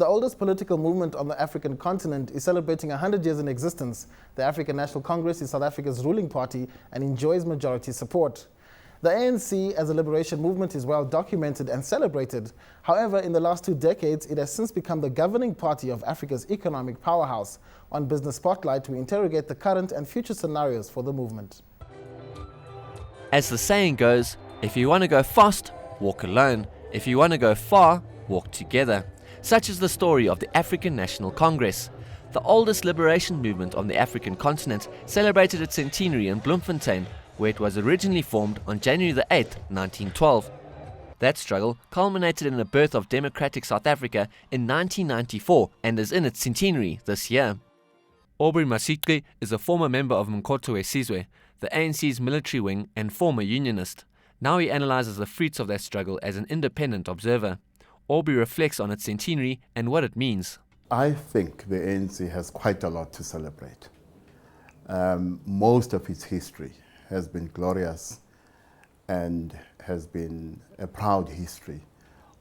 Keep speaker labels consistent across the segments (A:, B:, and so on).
A: The oldest political movement on the African continent is celebrating 100 years in existence. The African National Congress is South Africa's ruling party and enjoys majority support. The ANC as a liberation movement is well documented and celebrated. However, in the last 2 decades, it has since become the governing party of Africa's economic powerhouse. On Business Spotlight, we interrogate the current and future scenarios for the movement.
B: As the saying goes, if you want to go fast, walk alone. If you want to go far, walk together. Such is the story of the African National Congress. The oldest liberation movement on the African continent celebrated its centenary in Bloemfontein, where it was originally formed on January the 8th, 1912. That struggle culminated in the birth of democratic South Africa in 1994 and is in its centenary this year. Aubrey Masiqi is a former member of Mkhotho weSizwe, the ANC's military wing and former unionist. Now he analyzes the fruits of that struggle as an independent observer. Aubrey reflects on its centenary and what it means.
C: I think the ANC has quite a lot to celebrate. Most of its history has been glorious and has been a proud history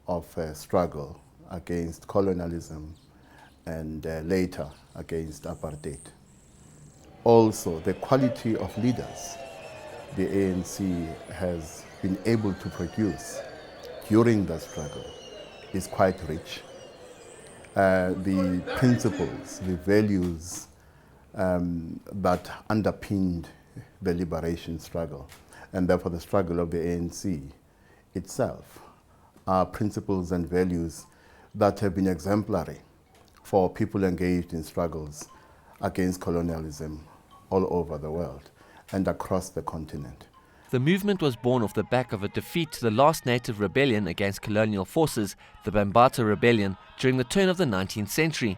C: of struggle against colonialism and later against apartheid. Also, the quality of leaders the ANC has been able to produce during the struggle is quite rich. The principles, the values that underpinned the liberation struggle, and therefore the struggle of the ANC itself, are principles and values that have been exemplary for people engaged in struggles against colonialism all over the world and across the continent.
B: The movement was born off the back of a defeat to the last native rebellion against colonial forces, the Bambata Rebellion, during the turn of the 19th century.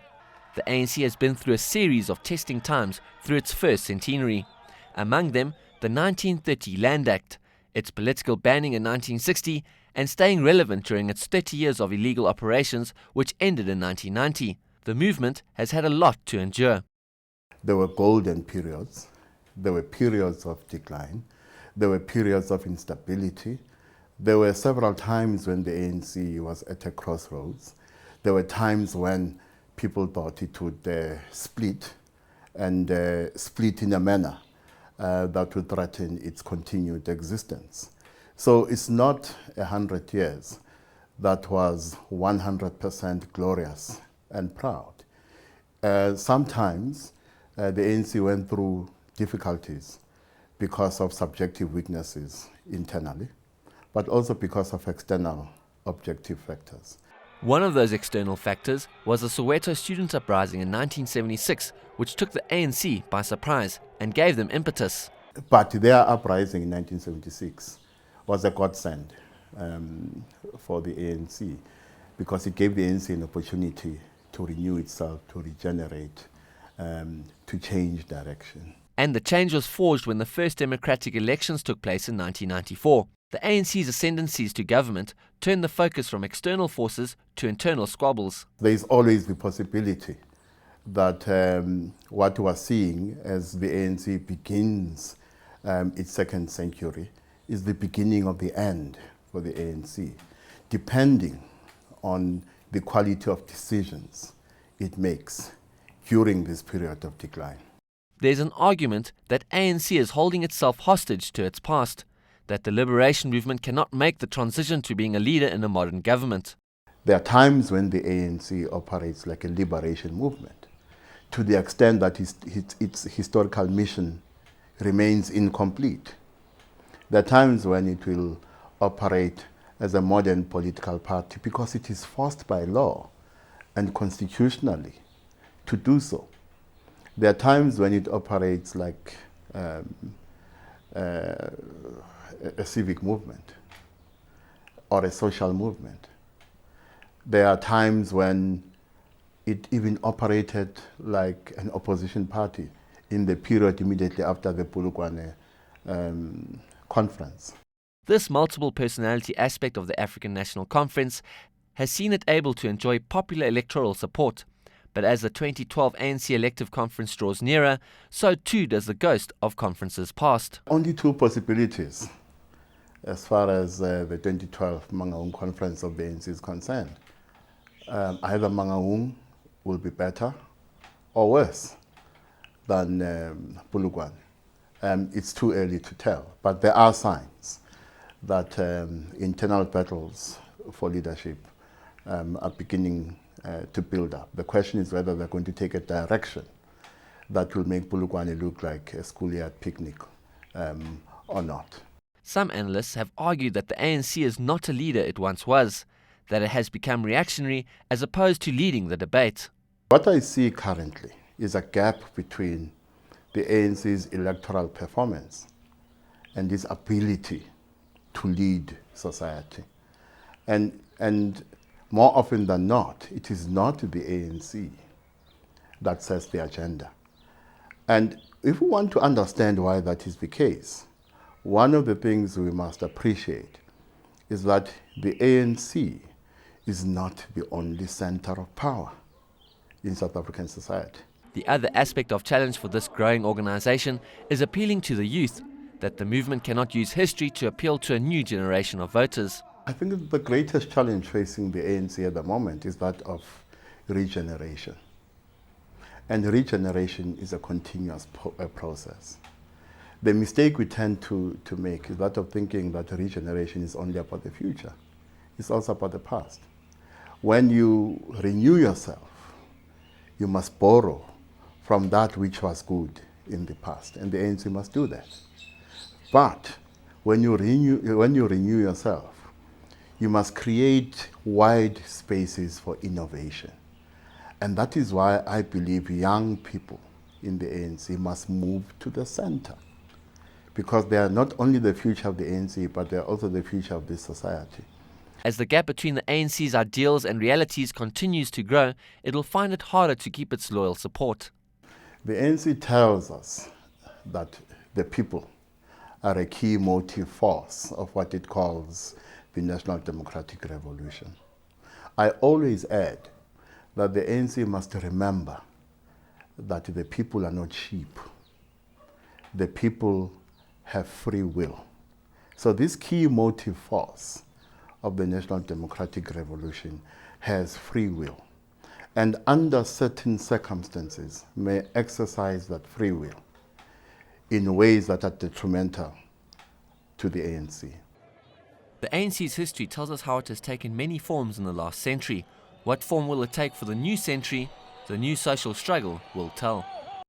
B: The ANC has been through a series of testing times through its first centenary. Among them, the 1930 Land Act, its political banning in 1960, and staying relevant during its 30 years of illegal operations, which ended in 1990. The movement has had a lot to endure.
C: There were golden periods, there were periods of decline, there were periods of instability. There were several times when the ANC was at a crossroads. There were times when people thought it would split, and split in a manner that would threaten its continued existence. So it's not 100 years that was 100% glorious and proud. Sometimes the ANC went through difficulties because of subjective weaknesses internally, but also because of external objective factors.
B: One of those external factors was the Soweto student uprising in 1976, which took the ANC by surprise and gave them impetus.
C: But their uprising in 1976 was a godsend for the ANC, because it gave the ANC an opportunity to renew itself, to regenerate, to change direction.
B: And the change was forged when the first democratic elections took place in 1994. The ANC's ascendancies to government turned the focus from external forces to internal squabbles.
C: There is always the possibility that what we are seeing as the ANC begins its second century is the beginning of the end for the ANC, depending on the quality of decisions it makes during this period of decline.
B: There's an argument that ANC is holding itself hostage to its past, that the liberation movement cannot make the transition to being a leader in a modern government.
C: There are times when the ANC operates like a liberation movement, to the extent that its historical mission remains incomplete. There are times when it will operate as a modern political party because it is forced by law and constitutionally to do so. There are times when it operates like a civic movement or a social movement. There are times when it even operated like an opposition party in the period immediately after the Polokwane conference.
B: This multiple personality aspect of the African National Conference has seen it able to enjoy popular electoral support. But as the 2012 ANC elective conference draws nearer, so too does the ghost of conferences past.
C: Only two possibilities as far as the 2012 Mangaung conference of the ANC is concerned. Either Mangaung will be better or worse than Polokwane. It's too early to tell, but there are signs that internal battles for leadership are beginning to build up. The question is whether they're going to take a direction that will make Polokwane look like a schoolyard picnic or not.
B: Some analysts have argued that the ANC is not a leader it once was, that it has become reactionary as opposed to leading the debate.
C: What I see currently is a gap between the ANC's electoral performance and its ability to lead society. And more often than not, it is not the ANC that sets the agenda. And if we want to understand why that is the case, one of the things we must appreciate is that the ANC is not the only center of power in South African society.
B: The other aspect of challenge for this growing organization is appealing to the youth, that the movement cannot use history to appeal to a new generation of voters.
C: I think that the greatest challenge facing the ANC at the moment is that of regeneration. And regeneration is a continuous process. The mistake we tend to make is that of thinking that regeneration is only about the future. It's also about the past. When you renew yourself, you must borrow from that which was good in the past, and the ANC must do that. But when you renew yourself, you must create wide spaces for innovation. And that is why I believe young people in the ANC must move to the center, because they are not only the future of the ANC, but they are also the future of this society.
B: As the gap between the ANC's ideals and realities continues to grow, it'll find it harder to keep its loyal support.
C: The ANC tells us that the people are a key motive force of what it calls the National Democratic Revolution. I always add that the ANC must remember that the people are not sheep. The people have free will. So this key motive force of the National Democratic Revolution has free will, and under certain circumstances may exercise that free will in ways that are detrimental to the ANC.
B: The ANC's history tells us how it has taken many forms in the last century. What form will it take for the new century? The new social struggle will tell.